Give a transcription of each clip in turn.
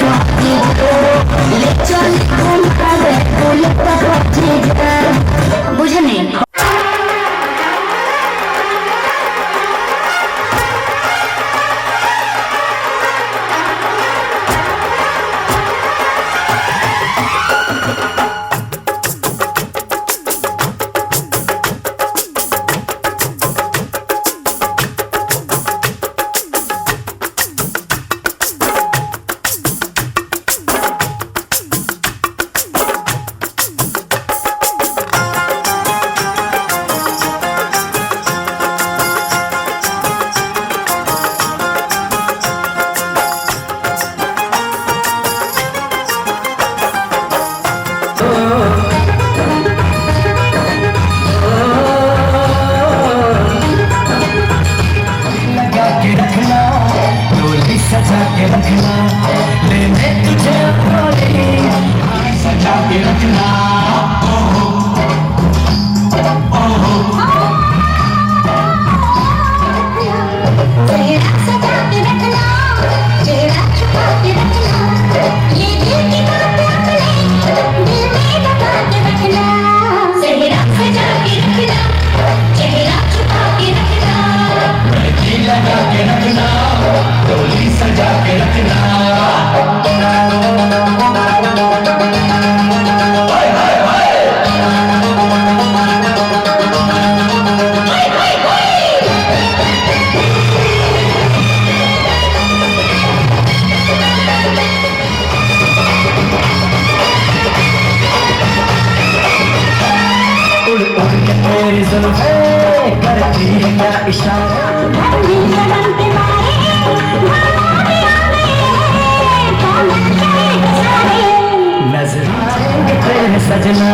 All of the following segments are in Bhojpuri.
I रखना, लेने तुझे अपनी सजा के रखना। तेरी जुल्फ़ें करती है क्या इशारा, नजर आएंगे तेरे सजना।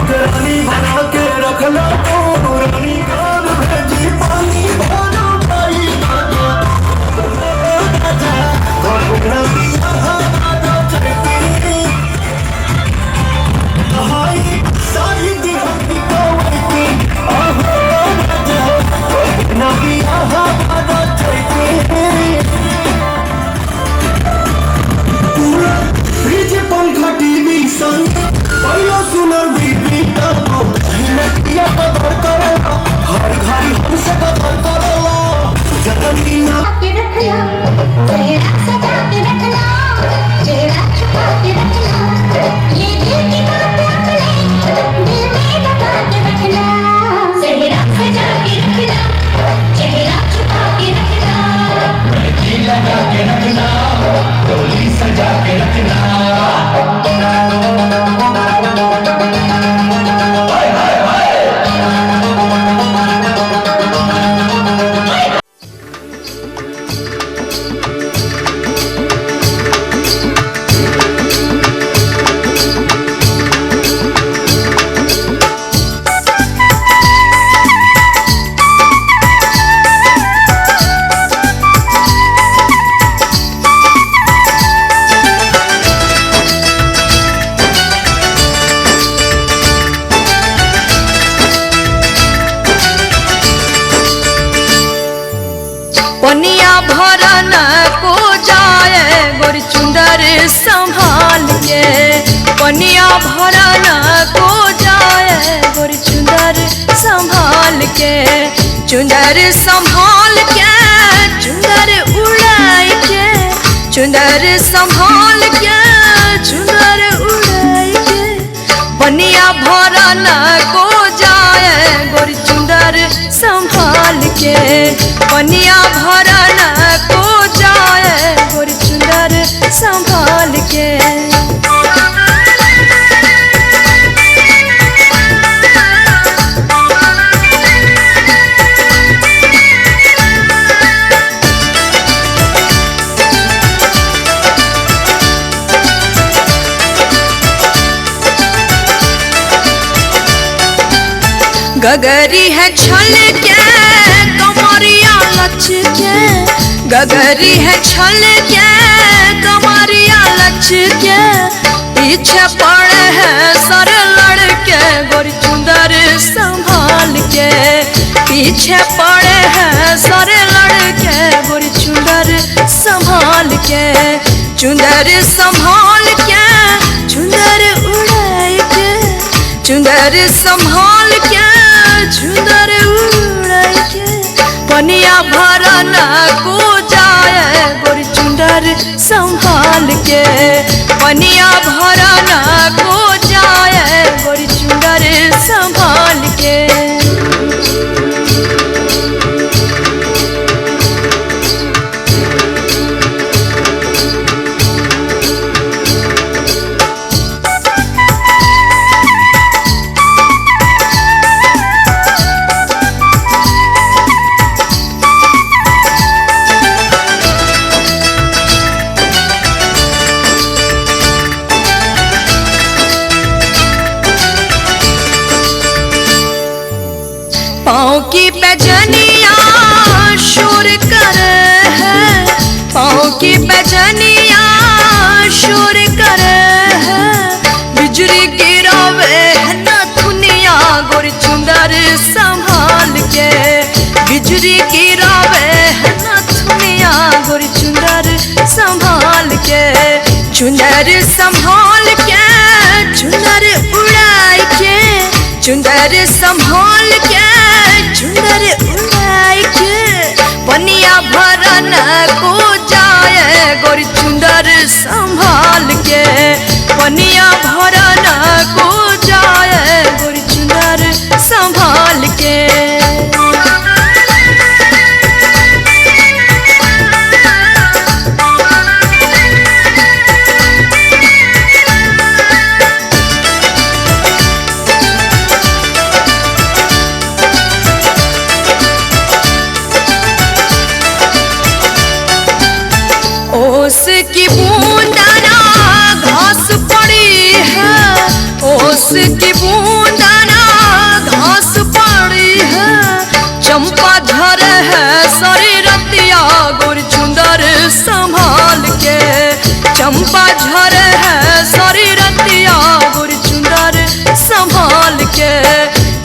रानी बना के रख लो रानी गाल भेजी पानी भरो भाई राजा गोगना पिया राजा चलती हाय सारी दिहाड़ी कोई आहो राजा गोगना पिया राजा चलती फ्रिज पंखा टीवी संग पहला सुनर बीबी को किया कदर करो हर घड़ी हमसे कदर करो जननी ना के रखना चेहरा सजा के रखना चेहरा छुपा के रखना ये दिल की बात रख ले दिल में दबा के रखना चेहरा सजा के रखना चेहरा छुपा के रखना मेहंदी लगा के रखना डोली सजा के रखना पनिया भरन को जाए गोरी चुंदर संभाल के पनिया भरन को जाए गोरी चुंदर संभाल के चुंदर संभाल के चुंदर उड़ाई के चुंदर संभाल के चुंदर उड़ाई के पनिया भरन को जाए गोरी चुंदर संभाल के पनिया भरन को जाए गोरी चुंदर संभाल के गगरी है छल के कमरिया लच के गगरी है छल के कमरिया लच के पीछे पड़े हैं सर लड़के गोरी चुंदर संभाल के पीछे पड़े हैं सर लड़के गोरी चुंदर संभाल के चुंदर संभाल के चुंदर उड़ाई के चुंदर संभाल के चुंदर उड़ाई के पनिया भरन को जाए गोरी चुंदर संभाल के पनिया भरन को जाए गोरी चुंदर संभाल के पाँव की पैजनिया शोर करे है पाँव की पैजनिया शोर करे है बिजली गिरावे है न दुनिया गोरी चुंदर संभाल के बिजली गिरावे है न दुनिया गोरी चुंदर संभाल के चुंदर संभाल के चुंदर उड़ाई के चुंदर संभाल के चुंदर उड़ाई के पनिया भरन को जाए गोरी चुंदर संभाल के पनिया भरन को जाए गोरी चुंदर संभाल के ओस की बूंदा ना घास पड़ी है ओस की बूंद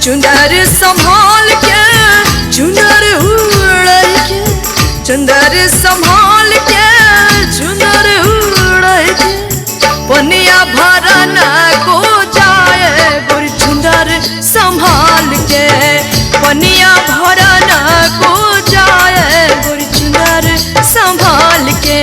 चुंदर संभाल के चुनर उड़ाई के, चुंदर संभाल के चुनर उड़ाई के, पनिया भरन को जाए गोरी चुंदर संभाल के, पनिया भरन को जाए गोरी चुंदर संभाल के।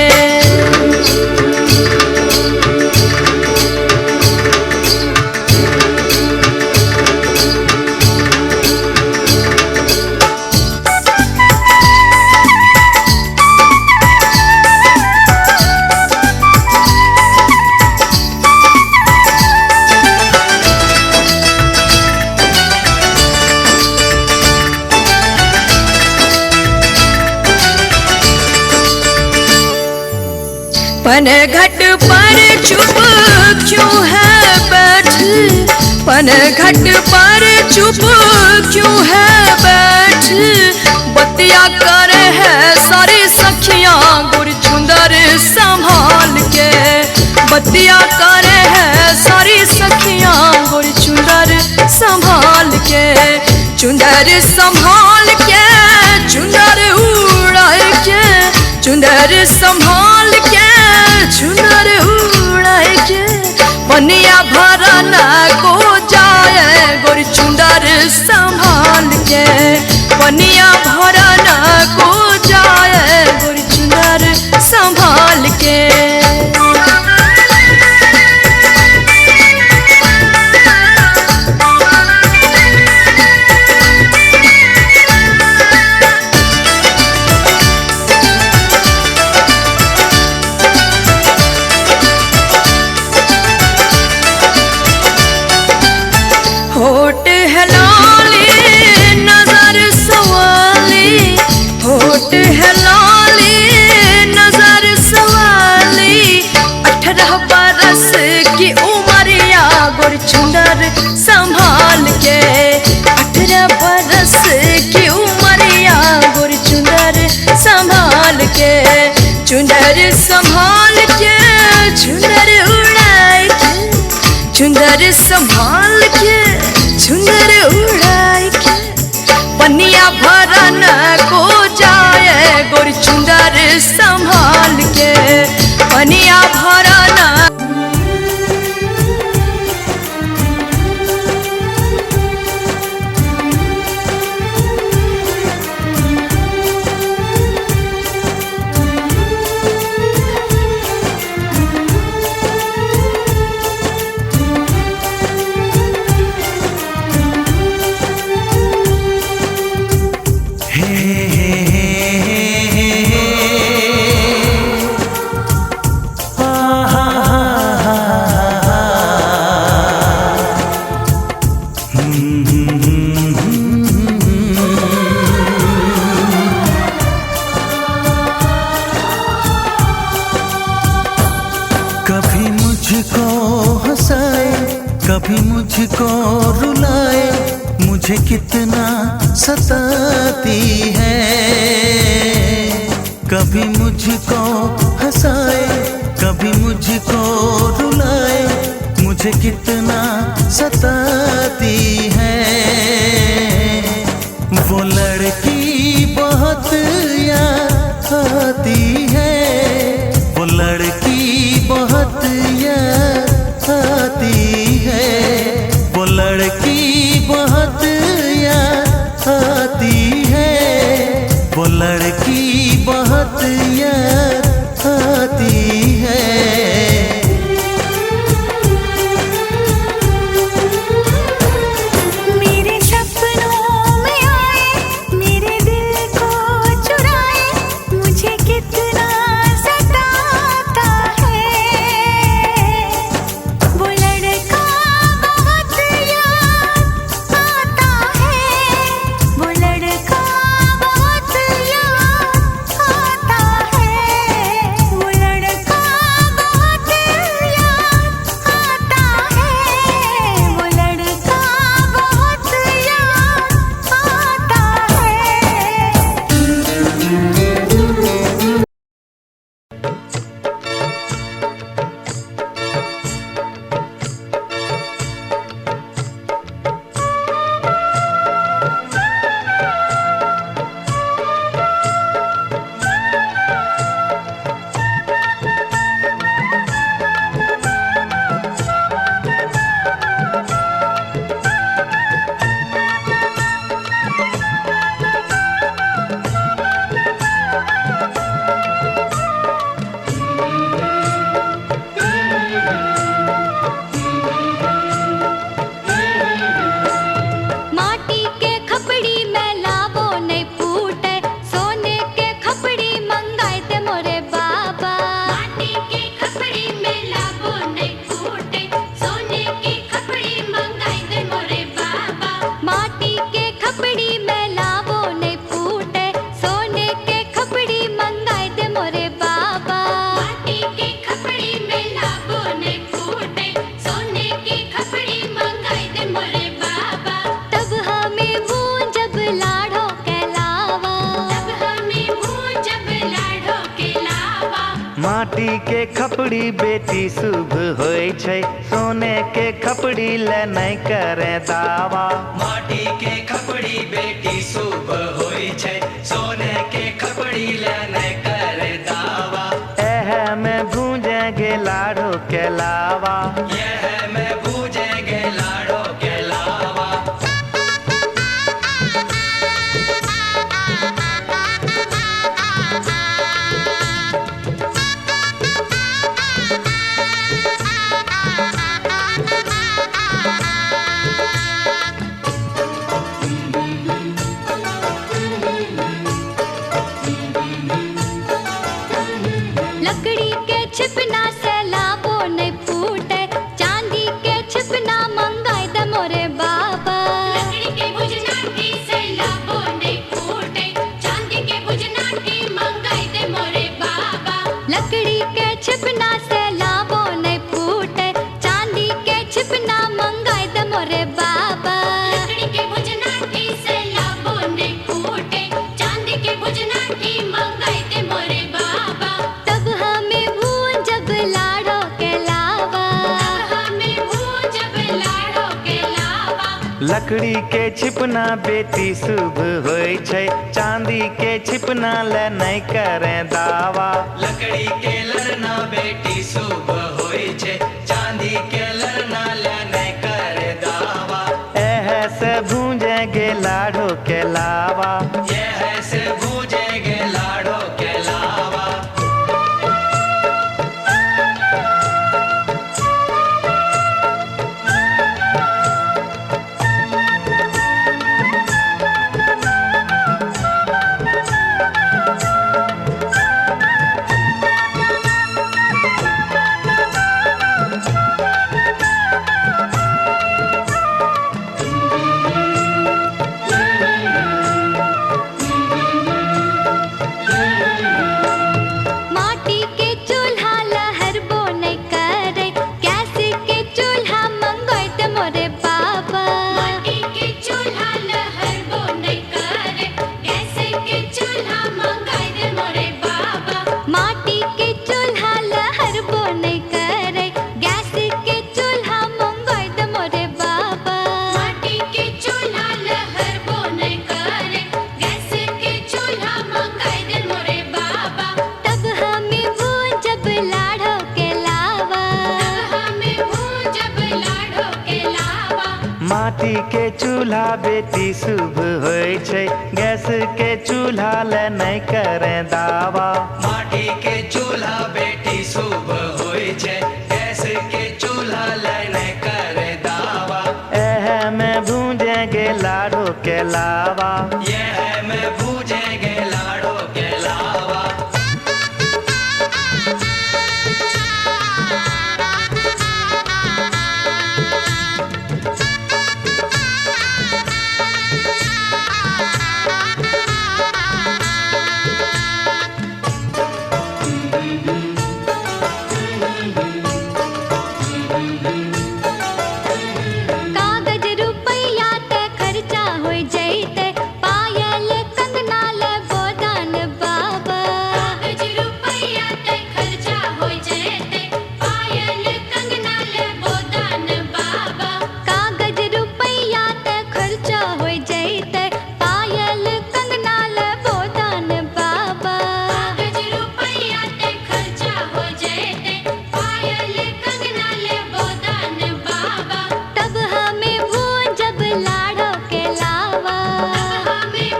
पनघट पर चुप क्यों है बैठी, पनघट पर चुप क्यों है बैठी, बतिया करे है सारी सखियां गोरी चुंदर संभाल के, बतिया करे है सारी सखियां गोरी चुंदर संभाल के, चुंदर संभाल के चुंदर उड़ाई के, चुंदर संभाल के चुनर उड़ाई के, पनिया भरन को जाए गोरी चुंदर संभाल के, पनिया भरन को जाए गोरी चुंदर संभाल के। होठ है लाली नजर सवाली, होठ है लाली नजर सवाली, 18 बरस की उमरिया गोरी चुंदर संभाल के, 18 बरस की उमरिया गोरी चुंदर संभाल के, चुंदर संभाल के चुंदर उड़ाई के, चुंदर संभाल के चुंदर उड़ाई के, पनिया भरन को जाए गोरी चुंदर संभाल के, पनिया भरन। कभी मुझको हंसाए कभी मुझको रुलाए, मुझे कितना सताती है, कभी मुझको हंसाए कभी मुझको रुलाए, मुझे कितना सताती है, वो लड़की बहुत याद आती है, वो लड़की बहुत याद आती है, वो लड़की बहुत याद आती है, वो लड़की बहुत याद आती है। माटी के खपड़ी बेटी शुभ होय छै, सोने के खपड़ी ले नहीं करे दावा। माटी के खपड़ी बेटी शुभ होय छै, सोने के खपड़ी ले नहीं करे दावा। एह में भूजेंगे लाड़ो के लावा, यह में भूजेंगे लाड़ो के लावा। लकड़ी के छिपना से लाबो नहीं फूटे, चांदी के छिपना मंगाई दे मोरे बाबा। लकड़ी के बुझनाटी से लाबो नहीं फूटे, चांदी के बुझनाटी मंगाई दे मोरे बाबा। लकड़ी के छिपना से लाबो नहीं फूटे, चांदी के छिपना मंगाई दे मोरे बाबा। लकड़ी के बुझनाटी से लाबो नहीं फूटे, चांदी के बुझनाटी मंगाई दे मोरे बाबा। तब हमें भूंजब लाड़ो के लावा, हमें भूजब लाड़ो के लावा। लकड़ी के छिपना बेटी शुभ होय छै, चांदी के छिपना ले नहीं करे दावा। लकड़ी के लड़ना बेटी शुभ होय छै, चांदी के लड़ना ले नहीं करे दावा। एह से भूजेंगे लाड़ो के लावा, यह से भूजेंगे लाड़ो के लावा। माटी के चूल्हा लहरबो नहीं करे, गैस के चूल्हा मंगाई दे मोरे बाबा। माटी के चूल्हा लहरबो नहीं करे, गैस के चूल्हा मंगाई दे मोरे बाबा। माटी के चूल्हा लहरबो नहीं करे, गैस के चूल्हा मंगाई दे मोरे बाबा। माटी के चूल्हा लहरबो नहीं करे, गैस के चूल्हा मंगाई दे मोरे बाबा। तब हमें भूंजब लाड़ो के लावा, हमें भूजब लाड़ो के लावा। माटी के चूल्हा बेटी शुभ होय छै, गैस के चूल्हा ले नहीं करे दावा। माटी के चूल्हा बेटी शुभ होय छै, गैस के चूल्हा ले नहीं करे दावा। एह में भूजेंगे लाड़ो के लावा, यह में भूजे